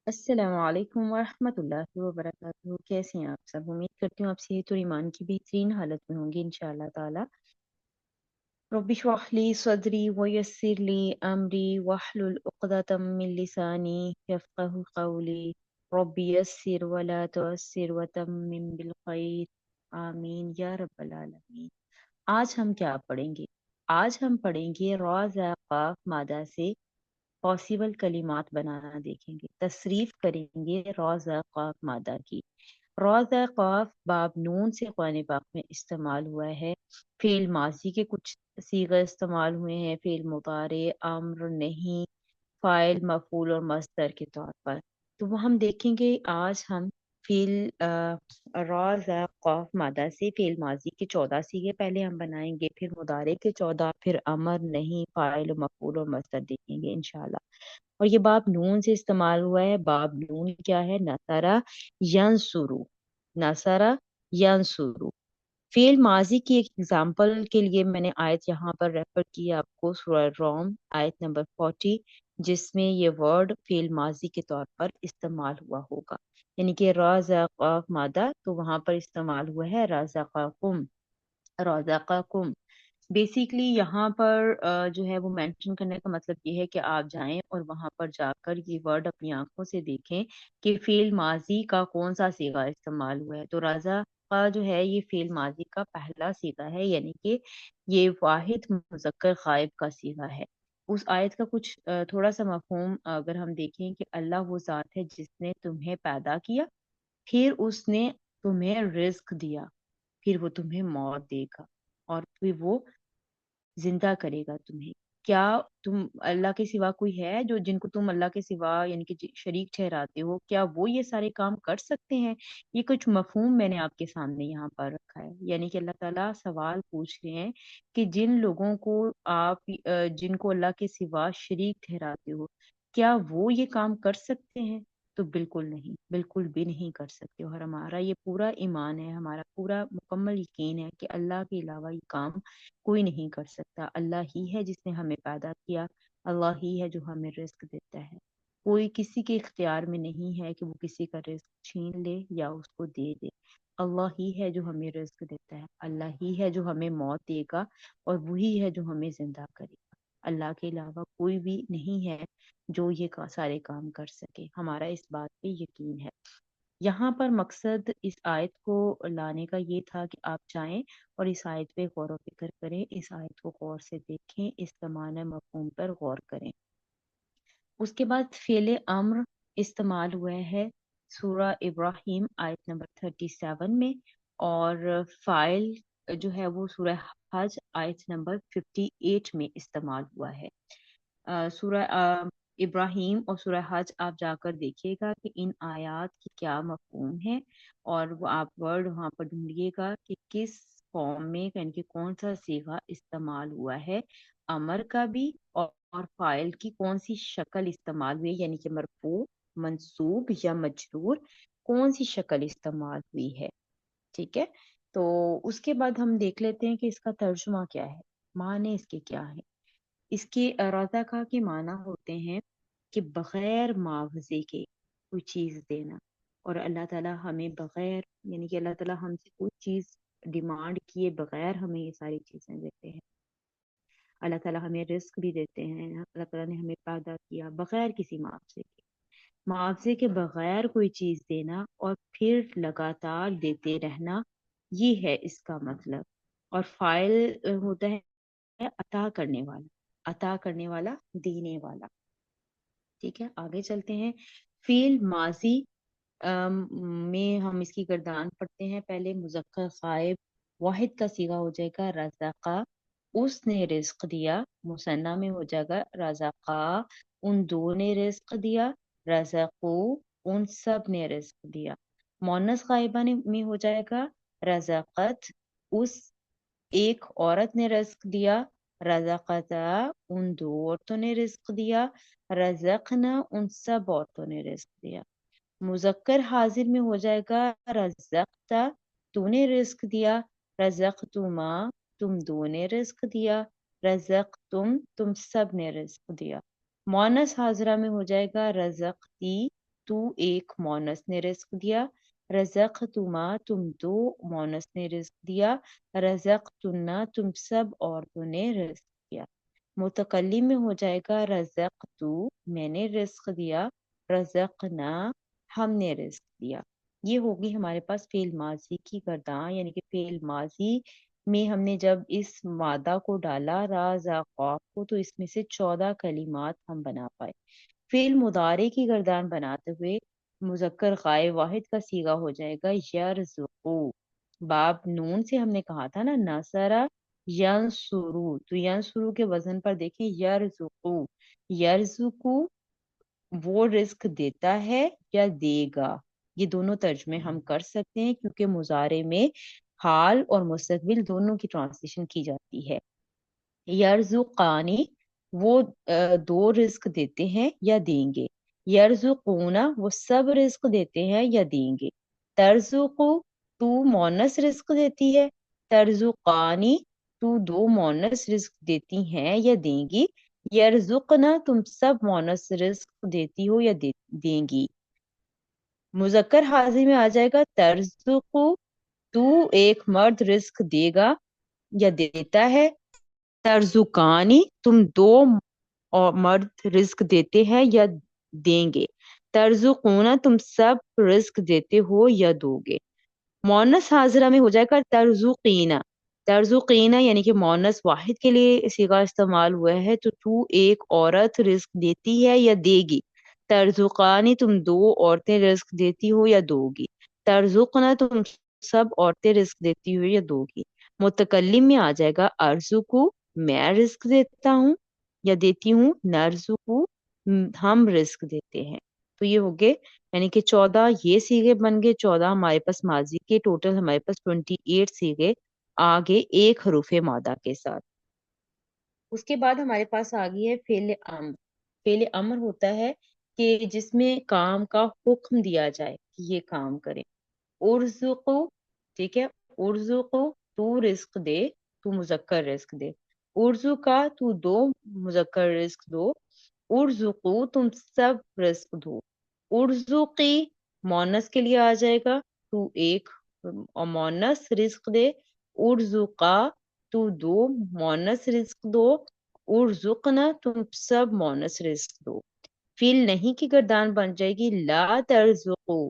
अस्सलाम वालेकुम वरहमतुल्लाहि वबरकातुहू। कैसे हैं आप सब? उम्मीद करती हूँ आप सेहत और ईमान की बेहतरीन हालत में होंगे इंशाअल्लाह ताला। रब्बि इश्रह ली सदरी वयस्सिर ली अमरी वहलुल उक़दतम मिन लिसानी यफ़क़हू क़ौली। रब्बि यस्सिर वला तुअस्सिर वतम्मिम बिल खैर। आमीन या रब्बल आलमीन। आज हम क्या पढ़ेंगे? आज हम पढ़ेंगे रॉ ज़ा क़ाफ मादा से पॉसिबल कलिमात बनाना देखेंगे, तसरीफ करेंगे रौज़ा क़ाफ मादा की। रौज़ा क़ाफ बाब नून से कुरान पाक में इस्तेमाल हुआ है। फ़ेल माज़ी के कुछ सीग़े इस्तेमाल हुए हैं, फ़ेल मुतारे, अम्र, नहीं, फ़ाइल, मफ़ऊल और मस्दर के तौर पर। तो वो हम देखेंगे आज हम फ़ेल रॉ ज़ा क़ाफ मादा से फ़ेल माज़ी के 14 सीगे पहले हम बनाएंगे, फिर मुदारे के 14, फिर अमर, नहीं, फ़ाइल, मफ़ऊल और मस्दर देखेंगे इंशाअल्लाह। और ये बाब नून से इस्तेमाल हुआ है। बाब नून क्या है? नसरा यंसुरु, नसरा यंसुरु। फेल माजी की एक एग्जाम्पल के लिए मैंने आयत यहाँ पर रेफर की है आपको, सूरह रोम आयत नंबर 40, जिसमें ये वर्ड फेल माजी के तौर पर इस्तेमाल हुआ होगा। यानी कि राज़ाक़ाफ मादा, तो वहां पर इस्तेमाल हुआ है राज़ाक़ाकुम, राज़ाक़ाकुम। बेसिकली यहाँ पर जो है वो मेंशन करने का मतलब ये है कि आप जाएं और वहां पर जाकर ये वर्ड अपनी आंखों से देखें कि फेल माजी का कौन सा सीगा इस्तेमाल हुआ है। तो राजा का जो है ये फेल माजी का पहला सीगा है, यानी कि ये वाहिद मुज़क्कर गायब का सीगा है। उस आयत का कुछ थोड़ा सा मफहूम अगर हम देखें कि अल्लाह वो ज़ात है जिसने तुम्हें पैदा किया, फिर उसने तुम्हें रिस्क दिया, फिर वो तुम्हें मौत देगा और फिर वो जिंदा करेगा तुम्हें। क्या तुम अल्लाह के सिवा कोई है जो जिनको तुम अल्लाह के सिवा यानी कि शरीक ठहराते हो? क्या वो ये सारे काम कर सकते हैं? ये कुछ मफहूम मैंने आपके सामने यहाँ पर रखा है। यानी कि अल्लाह ताला सवाल पूछ रहे हैं कि जिन लोगों को आप जिनको अल्लाह के सिवा शरीक ठहराते हो, क्या वो ये काम कर सकते हैं? तो बिल्कुल नहीं, बिल्कुल भी नहीं कर सकते। और हमारा ये पूरा ईमान है, हमारा पूरा मुकम्मल यकीन है कि अल्लाह के अलावा ये काम कोई नहीं कर सकता। अल्लाह ही है जिसने हमें पैदा किया, अल्लाह ही है जो हमें रिस्क देता है। कोई किसी के इख्तियार में नहीं है कि वो किसी का रिस्क छीन ले या उसको दे दे। अल्लाह ही है जो हमें रिस्क देता है, अल्लाह ही है जो हमें मौत देगा और वही है जो हमें जिंदा करेगा। अल्लाह के अलावा कोई भी नहीं है जो ये सारे काम कर सके। हमारा इस बात पे यकीन है। यहाँ पर मकसद इस आयत को लाने का ये था कि आप चाहें और इस आयत पे गौर व फिक्र करें, इस आयत को गौर से देखें, इस माना मफहूम पर गौर करें। उसके बाद फेले अम्र इस्तेमाल हुआ है सूरा इब्राहिम आयत नंबर 37 में, और फाइल जो है वो सूरा हज आयत नंबर 58 में इस्तेमाल हुआ है। सूरह इब्राहिम और सूरह हज आप जाकर देखिएगा कि इन आयात की क्या मफहूम है, और वो आप वर्ड वहां पर ढूंढिएगा कि किस फॉर्म में यानी कि कौन सा सीगा इस्तेमाल हुआ है अमर का भी, और फाइल की कौन सी शक्ल इस्तेमाल हुई है, यानी कि मरफू, मंसूब या मजरूर, कौन सी शक्ल इस्तेमाल हुई है। ठीक है। तो उसके बाद हम देख लेते हैं कि इसका तर्जुमा क्या है, माने इसके क्या है। इसके रज़ाक़ा के माना होते हैं कि बगैर मुआवजे के कोई चीज़ देना। और अल्लाह ताला हमें बगैर यानी कि अल्लाह ताला हमसे कोई चीज़ डिमांड किए बगैर हमें ये सारी चीज़ें देते हैं। अल्लाह ताला हमें रिस्क भी देते हैं। अल्लाह ताला ने हमें पैदा किया बगैर किसी मुआवजे के। मुआवजे के बगैर कोई चीज़ देना और फिर लगातार देते रहना, ये है इसका मतलब। और फाइल होता है अता करने वाला, अता करने वाला, देने वाला। ठीक है, आगे चलते हैं। फील माजी में हम इसकी गर्दान पढ़ते हैं। पहले मुज़क्कर गायब वाहिद का सीगा हो जाएगा रज़ाका, उसने रिस्क दिया। मुसन्ना में हो जाएगा रज़ाका, उन दो ने रिस्क दिया। रज़ाकू, उन सब ने रिस्क दिया। मोनस गायबा में हो जाएगा रज़ाकत, उस एक औरत ने रिस्क दिया। रज़क़ता, उन दो औरतों ने रिस्क दिया। रज़क़ना, उन सब औरतों ने रिस्क दिया। मुज़क्कर हाजिर में हो जाएगा रज़क़ता, तूने रिस्क दिया। रज़क़तुमा, तुम दो ने रिस्क दिया। रज़क़तुम, तुम सब ने रिस्क दिया। मुअन्नस हाजिरा में हो जाएगा रज़क़ती, तू एक मोनस ने रिस्क दिया, रज़क़तुमा तुम दो मोनस ने रिस्क दिया, रज़क़तुन्ना तुम सब औरतों ने रिस्क दिया। मुतकल्लिम में हो जाएगा रज़क़तु मैंने रिस्क दिया, रज़क़ना हमने रिस्क दिया। ये होगी हमारे पास फेल माजी की गर्दान, यानी कि फेल माजी में हमने जब इस मादा को डाला राजा कौफ को, तो इसमें से 14 कलिमात हम बना पाए। फेल मुदारे की गर्दान बनाते हुए मुजक्कर गायब वाहिद का सीगा हो जाएगा यरजुकू। बाब नून से हमने कहा था ना नसरा यंसुरू, तो यंसुरू के वजन पर देखिए यरजुकू। यरजुकू वो रिस्क देता है या देगा, ये दोनों तर्जमे हम कर सकते हैं क्योंकि मुजारे में हाल और मुस्तकबिल दोनों की ट्रांसलेशन की जाती है। यरजुकानी वो दो रिस्क देते हैं या देंगे। यरजुकूना वो सब रिस्क देते हैं या देंगे। तरजुकू तू मोनस रिस्क देती है। तरजुकानी तू दो मोनस रिस्क देती हैं या देंगी। यरजुकना तुम सब मोनस रिस्क देती हो या देंगी। मुजक्कर हाजिर में आ जाएगा तरजुकू तू एक मर्द रिस्क देगा या देता है। तरजुकानी तुम दो और मर्द रिस्क देते हैं या देंगे। तरजुकूना तुम सब रिस्क देते हो या दोगे। मोनस हाजरा में हो जाएगा तरजुकीना। तरजुकीना यानी कि मोनस वाहिद के लिए सीगा इस्तेमाल हुआ है, तो तू एक औरत रिस्क देती है या देगी। तरजुकानी तुम दो औरतें रिस्क देती हो या दोगी। तरजुकना तुम सब औरतें रिस्क देती हो या दोगी। मुतकल्लिम में आ जाएगा अर्जुकू मैं रिस्क देता हूँ या देती हूँ। नरजुकू हम रिस्क देते हैं। तो ये हो गए, यानी कि 14 ये सीगे बन गए, 14 हमारे पास माजी के, टोटल हमारे पास 28 सीगे आगे एक हरूफे मादा के साथ। उसके बाद हमारे पास आ गई है फेल अम्र। फेल अम्र होता है कि जिसमें काम का हुक्म दिया जाए कि ये काम करें। उर्जुकु, ठीक है, उर्जुकु तू रिस्क दे, तू मुजक्कर रिस्क दे। उर्जुका तू दो मुजक्कर रिस्क दो। उर्जुकु तुम सब रिस्क दो। उर्जुकी मोनस के लिए आ जाएगा, तू एक और मोनस रिस्क दे। उर्जुका तू दो मोनस रिस्क दो। उर्जुकना तुम सब मोनस रिस्क दो। फील नहीं की गर्दान बन जाएगी ला तरजुकू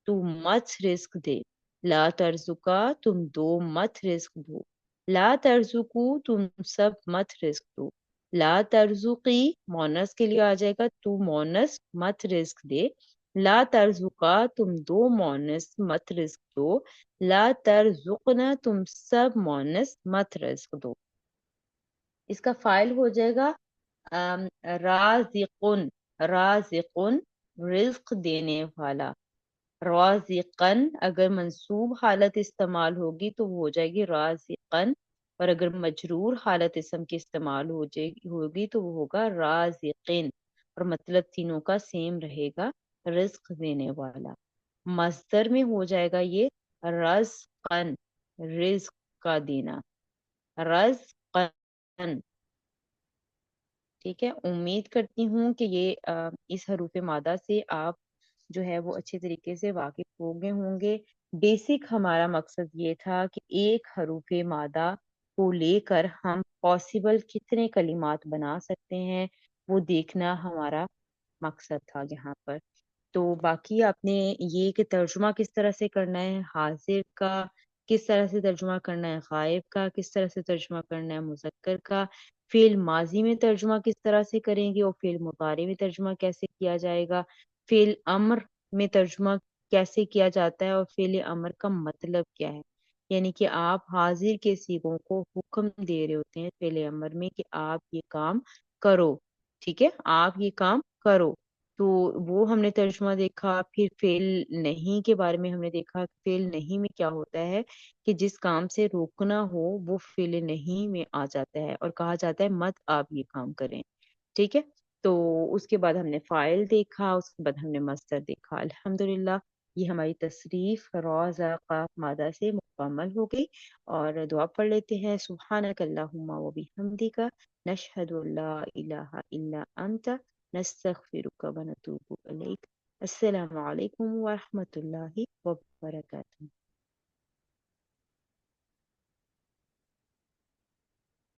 तू मत रिस्क दे। ला तरजुका तुम दो मत रिस्क दो। ला तरजुकू तुम सब मत रिस्क दो। ला तरजुकी मोनस के लिए आ जाएगा, तू मोनस मत रिस्क दे। ला तरजुका तुम दो मोनस मत रिस्क दो। ला तरजुकना तुम सब मोनस मत रिस्क दो। इसका फाइल हो जाएगा राजिकुन। राजिकुन रिज्क देने वाला। राजिकन अगर मंसूब हालत इस्तेमाल होगी तो वो हो जाएगी राजिकन, और अगर मजरूर हालत इसम की इस्तेमाल हो जाएगी होगी तो वो होगा राजिकिन, और मतलब तीनों का सेम रहेगा, रिज्क देने वाला। मस्दर में हो जाएगा ये रज़कन, रिज्क का देना, रज़कन। ठीक है, उम्मीद करती हूँ कि ये इस हरूफ मादा से आप जो है वो अच्छे तरीके से वाकिफ हो गए होंगे। बेसिक हमारा मकसद ये था कि एक हरूफ मादा को लेकर हम पॉसिबल कितने कलिमात बना सकते हैं वो देखना हमारा मकसद था यहाँ पर। तो बाकी आपने ये कि तर्जुमा किस तरह से करना है, हाजिर का किस तरह से तर्जुमा करना है, गायब का किस तरह से तर्जुमा करना है, मुज़क्कर का फेल माजी में तर्जुमा किस तरह से करेंगे, और फेल मुतारे में तर्जुमा कैसे किया जाएगा, फेल अम्र में तर्जुमा कैसे किया जाता है, और फेल अम्र का मतलब क्या है। यानी कि आप हाजिर के सीगों को हुक्म दे रहे होते हैं फेल अम्र में कि आप ये काम करो, ठीक है, आप ये काम करो। तो वो हमने तर्जुमा देखा। फिर फेल नहीं के बारे में हमने देखा, फेल नहीं में क्या होता है कि जिस काम से रोकना हो वो फेल नहीं में आ जाता है और कहा जाता है मत आप ये काम करें, ठीक है। तो उसके बाद हमने फाइल देखा, उसके बाद हमने मस्दर देखा। अल्हम्दुलिल्लाह ये हमारी तसरीफ रोज़ा काफ मादा से मुकम्मल हो गई। और दुआ पढ़ लेते हैं, सुब्हानक अल्लाहुम्मा व बिहम्दिका नशहदु अल्ला इलाहा इल्ला अंता नस्तगफिरुका व नतूबु इलैक। السلام علیکم ورحمۃ اللہ وبرکاتہ۔